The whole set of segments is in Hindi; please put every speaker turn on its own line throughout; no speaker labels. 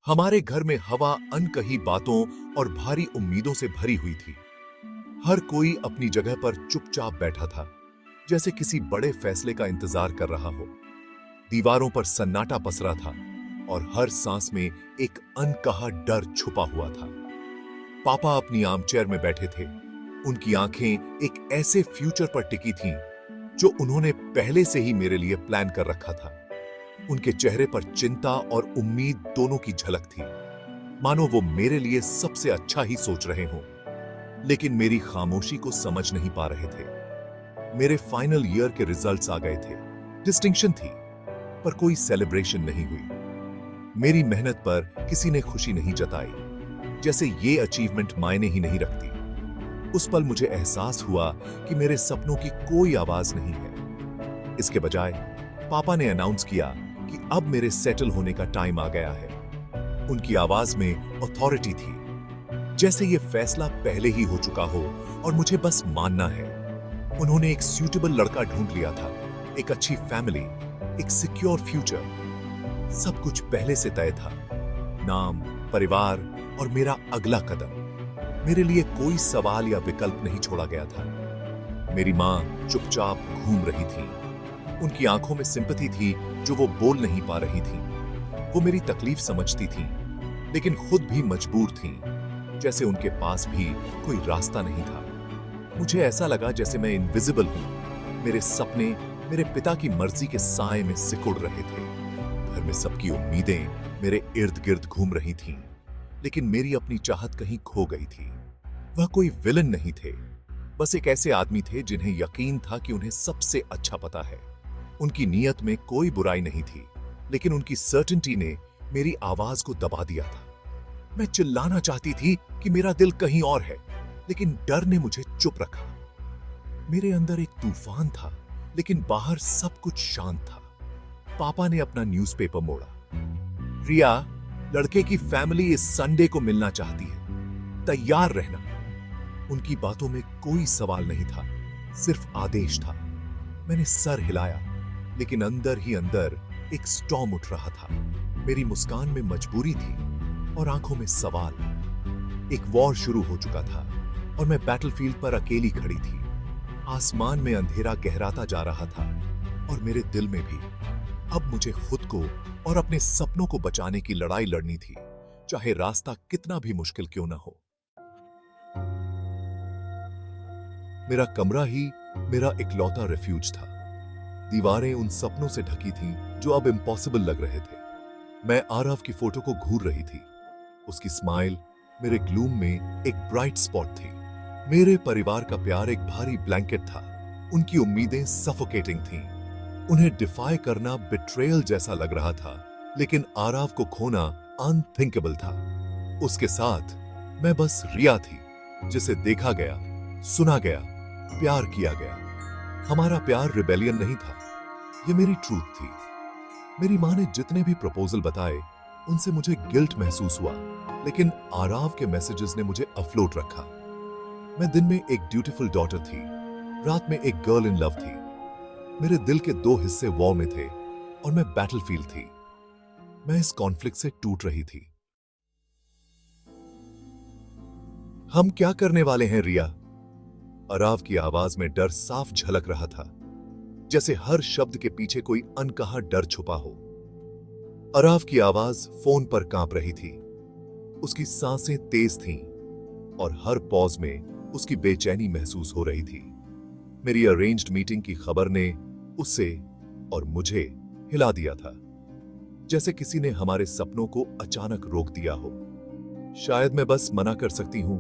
हमारे घर में हवा अनकही बातों और भारी उम्मीदों से भरी हुई थी। हर कोई अपनी जगह पर चुपचाप बैठा था, जैसे किसी बड़े फैसले का इंतजार कर रहा हो। दीवारों पर सन्नाटा पसरा था और हर सांस में एक अनकहा डर छुपा हुआ था। पापा अपनी आर्मचेयर में बैठे थे। उनकी आंखें एक ऐसे फ्यूचर पर टिकी थीं, जो उन्होंने पहले से ही मेरे लिए प्लान कर रखा था। उनके चेहरे पर चिंता और उम्मीद दोनों की झलक थी, मानो वो मेरे लिए सबसे अच्छा ही सोच रहे हों। लेकिन मेरी खामोशी को समझ नहीं पा रहे थे। मेरे फाइनल ईयर के रिजल्ट्स आ गए थे। डिस्टिंक्शन थी, पर कोई सेलिब्रेशन नहीं हुई। मेरी मेहनत पर किसी ने खुशी नहीं जताई, जैसे ये अचीवमेंट मायने ही नहीं रखती। उस पल मुझे एहसास हुआ कि मेरे सपनों की कोई आवाज नहीं है। इसके बजाय पापा ने अनाउंस किया कि अब मेरे सेटल होने का टाइम आ गया है। उनकी आवाज में अथॉरिटी थी, जैसे ये फैसला पहले ही हो चुका हो और मुझे बस मानना है। उन्होंने एक सूटेबल लड़का ढूंढ लिया था, एक अच्छी फैमिली, एक सिक्योर फ्यूचर। सब कुछ पहले से तय था। नाम, परिवार और मेरा अगला कदम। मेरे लिए कोई सवाल या विकल्प नहीं छोड़ा गया था। मेरी मां चुपचाप घूम रही थी। उनकी आंखों में सिंपैथी थी जो वो बोल नहीं पा रही थी। वो मेरी तकलीफ समझती थी, लेकिन खुद भी मजबूर थी, जैसे उनके पास भी कोई रास्ता नहीं था। मुझे ऐसा लगा जैसे मैं इनविजिबल हूं। मेरे सपने मेरे पिता की मर्जी के साए में सिकुड़ रहे थे। घर में सबकी उम्मीदें मेरे इर्द गिर्द घूम रही थीं, लेकिन मेरी अपनी चाहत कहीं खो गई थी। वह कोई विलन नहीं थे, बस एक ऐसे आदमी थे जिन्हें यकीन था कि उन्हें सबसे अच्छा पता है। उनकी नीयत में कोई बुराई नहीं थी, लेकिन उनकी सर्टेनिटी ने मेरी आवाज को दबा दिया था। मैं चिल्लाना चाहती थी कि मेरा दिल कहीं और है, लेकिन डर ने मुझे चुप रखा। मेरे अंदर एक तूफान था, लेकिन बाहर सब कुछ शांत था। पापा ने अपना न्यूज़पेपर मोड़ा। रिया, लड़के की फैमिली इस संडे को मिलना चाहती है, तैयार रहना। उनकी बातों में कोई सवाल नहीं था, सिर्फ आदेश था। मैंने सर हिलाया, लेकिन अंदर ही अंदर एक स्टॉर्म उठ रहा था। मेरी मुस्कान में मजबूरी थी और आंखों में सवाल। एक वॉर शुरू हो चुका था और मैं बैटलफील्ड पर अकेली खड़ी थी। आसमान में अंधेरा गहराता जा रहा था और मेरे दिल में भी। अब मुझे खुद को और अपने सपनों को बचाने की लड़ाई लड़नी थी, चाहे रास्ता कितना भी मुश्किल क्यों ना हो। मेरा कमरा ही मेरा इकलौता रिफ्यूज था। दीवारें उन सपनों से ढकी थीं जो अब इम्पॉसिबल लग रहे थे। मैं आरव की फोटो को घूर रही थी। उसकी स्माइल मेरे ग्लूम में एक ब्राइट स्पॉट थी। मेरे परिवार का प्यार एक भारी ब्लैंकेट था। उनकी उम्मीदें सफोकेटिंग थीं। उन्हें डिफाई करना बिट्रेयल जैसा लग रहा था, लेकिन आरव को खोना अनथिंकेबल था। उसके साथ मैं बस रिया थी, जिसे देखा गया, सुना गया, प्यार किया गया। हमारा प्यार रिबेलियन नहीं था, ये मेरी ट्रूथ थी। मेरी मां ने जितने भी प्रपोजल बताए, उनसे मुझे गिल्ट महसूस हुआ, लेकिन आरव के मैसेजेस ने मुझे अफ्लोट रखा। मैं दिन में एक ड्यूटीफुल डॉटर थी, रात में एक गर्ल इन लव थी। मेरे दिल के दो हिस्से वॉर में थे और मैं बैटलफील्ड थी। मैं इस कॉन्फ्लिक्ट से टूट रही थी। हम क्या करने वाले हैं रिया? आरव की आवाज में डर साफ झलक रहा था, जैसे हर शब्द के पीछे कोई अनकहा डर छुपा हो। आरव की आवाज फोन पर कांप रही थी। उसकी सांसें तेज थीं और हर पॉज में उसकी बेचैनी महसूस हो रही थी। मेरी अरेंज्ड मीटिंग की खबर ने उसे और मुझे हिला दिया था, जैसे किसी ने हमारे सपनों को अचानक रोक दिया हो। शायद मैं बस मना कर सकती हूं,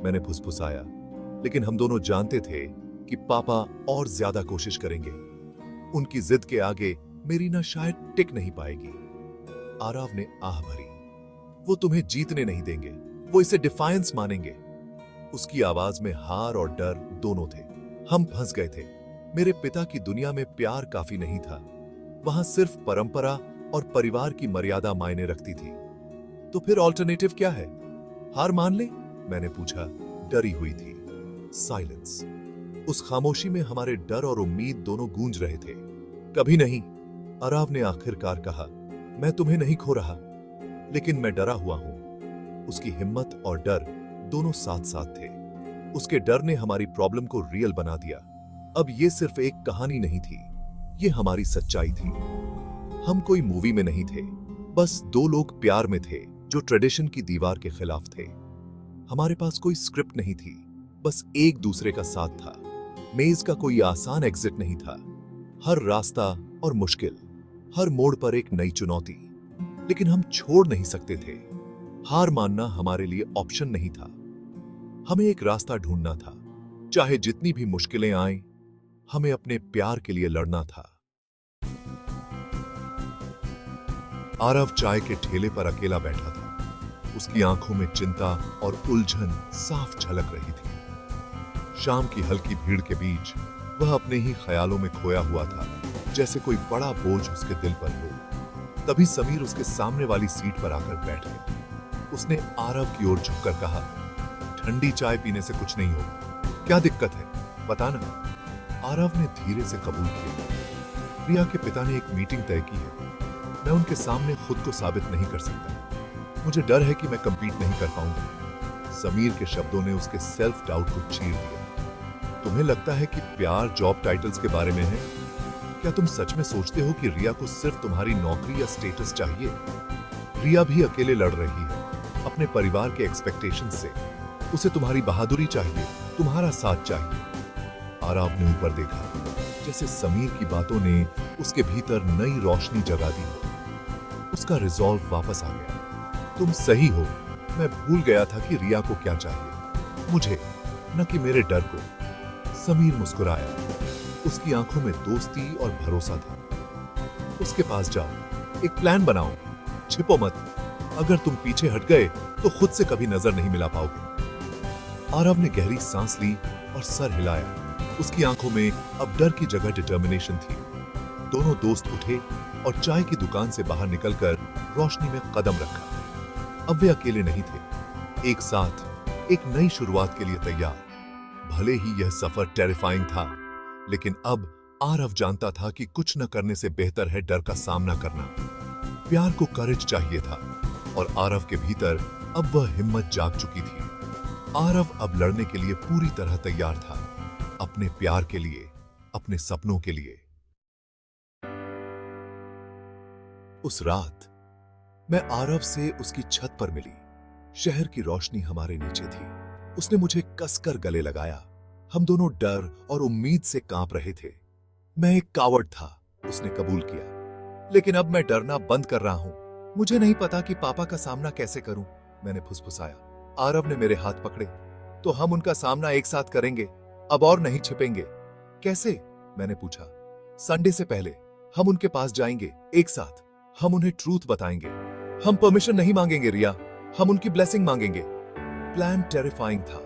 मैंने फुसफुसाया, लेकिन हम दोनों जानते थे कि पापा और ज्यादा कोशिश करेंगे। उनकी जिद के आगे मेरी ना शायद टिक नहीं पाएगी। आरव ने आह भरी। वो तुम्हें जीतने नहीं देंगे, वो इसे डिफायंस मानेंगे। उसकी आवाज में हार और डर दोनों थे। हम फंस गए थे। मेरे पिता की दुनिया में प्यार काफी नहीं था। वहां सिर्फ परंपरा और परिवार की मर्यादा मायने रखती थी। तो फिर ऑल्टरनेटिव क्या है? हार मान ले? मैंने पूछा, डरी हुई थी। साइलेंस। उस खामोशी में हमारे डर और उम्मीद दोनों गूंज रहे थे। कभी नहीं, आरव ने आखिरकार कहा। मैं तुम्हें नहीं खो रहा, लेकिन मैं डरा हुआ हूं। उसकी हिम्मत और डर दोनों साथ साथ थे। उसके डर ने हमारी प्रॉब्लम को रियल बना दिया। अब ये सिर्फ एक कहानी नहीं थी, ये हमारी सच्चाई थी। हम कोई मूवी में नहीं थे, बस दो लोग प्यार में थे जो ट्रेडिशन की दीवार के खिलाफ थे। हमारे पास कोई स्क्रिप्ट नहीं थी, बस एक दूसरे का साथ था। मेज का कोई आसान एग्जिट नहीं था, हर रास्ता और मुश्किल, हर मोड़ पर एक नई चुनौती। लेकिन हम छोड़ नहीं सकते थे। हार मानना हमारे लिए ऑप्शन नहीं था। हमें एक रास्ता ढूंढना था, चाहे जितनी भी मुश्किलें आएं, हमें अपने प्यार के लिए लड़ना था। आरव चाय के ठेले पर अकेला बैठा था। उसकी आंखों में चिंता और उलझन साफ झलक रही थी। शाम की हल्की भीड़ के बीच वह अपने ही ख्यालों में खोया हुआ था, जैसे कोई बड़ा बोझ उसके दिल पर हो। तभी समीर उसके सामने वाली सीट पर आकर बैठ गया। उसने आरव की ओर झुककर कहा, ठंडी चाय पीने से कुछ नहीं होगा, क्या दिक्कत है बताना। आरव ने धीरे से कबूल किया। रिया के पिता ने एक मीटिंग तय की है, मैं उनके सामने खुद को साबित नहीं कर सकता। मुझे डर है कि मैं कंपीट नहीं कर पाऊंगा। समीर के शब्दों ने उसके सेल्फ डाउट को चीर दिया। तुम्हें लगता है कि प्यार जॉब टाइटल्स के बारे में है? क्या तुम सच में सोचते हो कि रिया को सिर्फ तुम्हारी नौकरी या स्टेटस चाहिए? रिया भी अकेले लड़ रही है, अपने परिवार के एक्सपेक्टेशंस से। उसे तुम्हारी बहादुरी चाहिए, तुम्हारा साथ चाहिए। आरव ने ऊपर देखा, जैसे समीर की बातों ने उसके भीतर नई रोशनी जगा दी। उसका रिजॉल्व वापस आ गया। तुम सही हो, मैं भूल गया था कि रिया को क्या चाहिए, मुझे, न कि मेरे डर को। समीर मुस्कुराया। उसकी आंखों में दोस्ती और भरोसा था। उसके पास जाओ, एक प्लान बनाओ, छिपो मत। अगर तुम पीछे हट गए तो खुद से कभी नजर नहीं मिला पाओगे। आरव ने गहरी सांस ली और सर हिलाया। उसकी आंखों में अब डर की जगह डिटर्मिनेशन थी। दोनों दोस्त उठे और चाय की दुकान से बाहर निकलकर रोशनी में कदम रखा। अब वे अकेले नहीं थे, एक साथ, एक नई शुरुआत के लिए तैयार। भले ही यह सफर टेरिफाइंग था, लेकिन अब आरव जानता था कि कुछ न करने से बेहतर है डर का सामना करना। प्यार को करेज चाहिए था, और आरव के भीतर अब वह हिम्मत जाग चुकी थी। आरव अब लड़ने के लिए पूरी तरह तैयार था, अपने प्यार के लिए, अपने सपनों के लिए। उस रात मैं आरव से उसकी छत पर मिली। शहर की रोशनी हमारे नीचे थी। उसने मुझे कसकर गले लगाया। हम दोनों डर और उम्मीद से कांप रहे थे। मैं एक कावड़ था, उसने कबूल किया। लेकिन अब मैं डरना बंद कर रहा हूं। मुझे नहीं पता कि पापा का सामना कैसे करूं, मैंने फुसफुसाया। आरव ने मेरे हाथ पकड़े। तो हम उनका सामना एक साथ करेंगे, अब और नहीं छिपेंगे। कैसे? मैंने पूछा। संडे से पहले हम उनके पास जाएंगे, एक साथ। हम उन्हें ट्रूथ बताएंगे। हम परमिशन नहीं मांगेंगे रिया, हम उनकी ब्लेसिंग मांगेंगे। प्लान टेरिफाइंग था,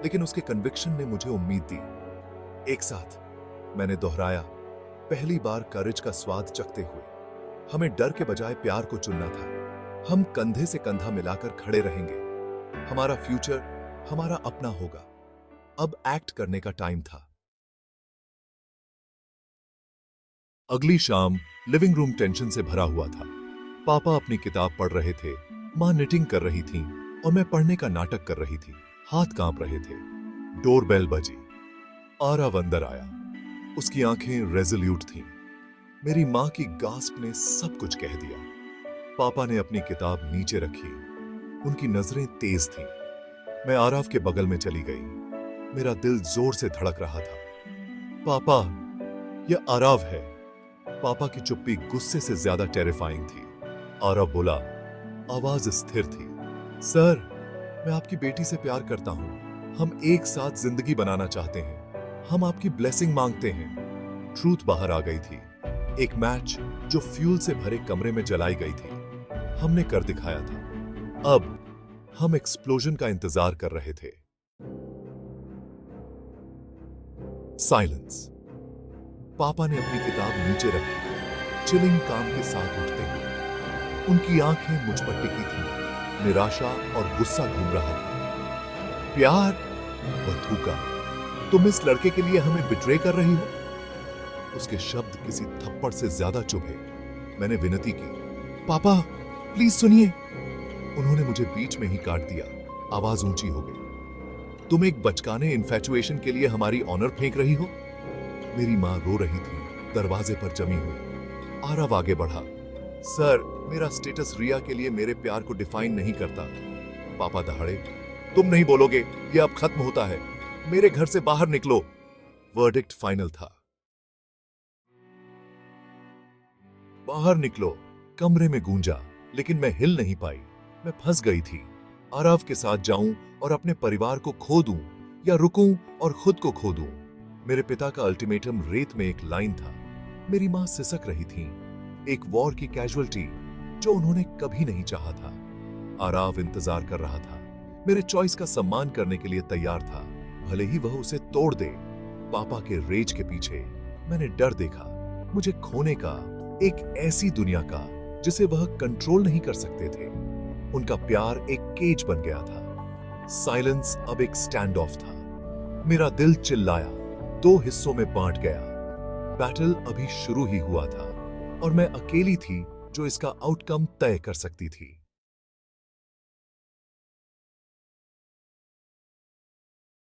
लेकिन उसके कन्विक्शन ने मुझे उम्मीद दी। एक साथ, मैंने दोहराया, पहली बार करेज का स्वाद चखते हुए। हमें डर के बजाय प्यार को चुनना था। हम कंधे से कंधा मिलाकर खड़े रहेंगे। हमारा फ्यूचर हमारा अपना होगा। अब एक्ट करने का टाइम था। अगली शाम लिविंग रूम टेंशन से भरा हुआ था। पापा अपनी किताब पढ़ रहे थे, मां निटिंग कर रही थी और मैं पढ़ने का नाटक कर रही थी। हाथ कांप रहे थे। डोरबेल बजी। आरव अंदर आया। उसकी आंखें रेजोल्यूट थीं। मेरी मां की गास्प ने सब कुछ कह दिया। पापा ने अपनी किताब नीचे रखी। उनकी नजरें तेज थीं। मैं आरव के बगल में चली गई। मेरा दिल जोर से धड़क रहा था। पापा, यह आरव है। पापा की चुप्पी गुस्से से ज्यादा टेरिफाइंग थी। आरव बोला, आवाज स्थिर थी। सर, मैं आपकी बेटी से प्यार करता हूं। हम एक साथ जिंदगी बनाना चाहते हैं। हम आपकी ब्लेसिंग मांगते हैं। ट्रूथ बाहर आ गई थी। एक मैच जो फ्यूल से भरे कमरे में जलाई गई थी। हमने कर दिखाया था। अब हम एक्सप्लोजन का इंतजार कर रहे थे। साइलेंस। पापा ने अपनी किताब नीचे रखी, चिलिंग काम के साथ उठते हुए। उनकी आंखें मुझ पर टिकी थी। निराशा और गुस्सा घूम रहा था। प्यार? वह थूका। तुम इस लड़के के लिए हमें बिट्रे कर रही हो? उसके शब्द किसी थप्पड़ से ज्यादा चुभे। मैंने विनती की, पापा, प्लीज सुनिए। उन्होंने मुझे बीच में ही काट दिया। आवाज ऊंची हो गई। तुम एक बचकाने इन्फैचुएशन के लिए हमारी ऑनर फेंक रही हो? मेरी मां रो रही थी, दरवाजे पर जमी हुई। आरव आगे बढ़ा। सर, मेरा स्टेटस रिया के लिए मेरे प्यार को डिफाइन नहीं करता। पापा दहाड़े। तुम नहीं बोलोगे, यह अब खत्म होता है। मेरे घर से बाहर निकलो। वर्डिक्ट फाइनल था। बाहर निकलो, कमरे में गूंजा, लेकिन मैं हिल नहीं पाई। मैं फंस गई थी। आरव के साथ जाऊं और अपने परिवार को खो दूं, या रुकूं और खुद को खो दूं। मेरे पिता का अल्टीमेटम रेत में एक लाइन था। मेरी मां सिसक रही थी, एक वॉर की कैजुअल्टी जो उन्होंने कभी नहीं चाहा था। आरव इंतजार कर रहा था, मेरे चॉइस का सम्मान करने के लिए तैयार था, भले ही वह उसे तोड़ दे। पापा के रेज के पीछे मैंने डर देखा, मुझे खोने का, एक ऐसी दुनिया का जिसे वह कंट्रोल नहीं कर सकते थे। उनका प्यार एक केज बन गया था। साइलेंस अब एक स्टैंड ऑफ था। मेरा दिल चिल्लाया, दो हिस्सों में बांट गया। बैटल अभी शुरू ही हुआ था और मैं अकेली थी जो इसका आउटकम तय कर सकती थी।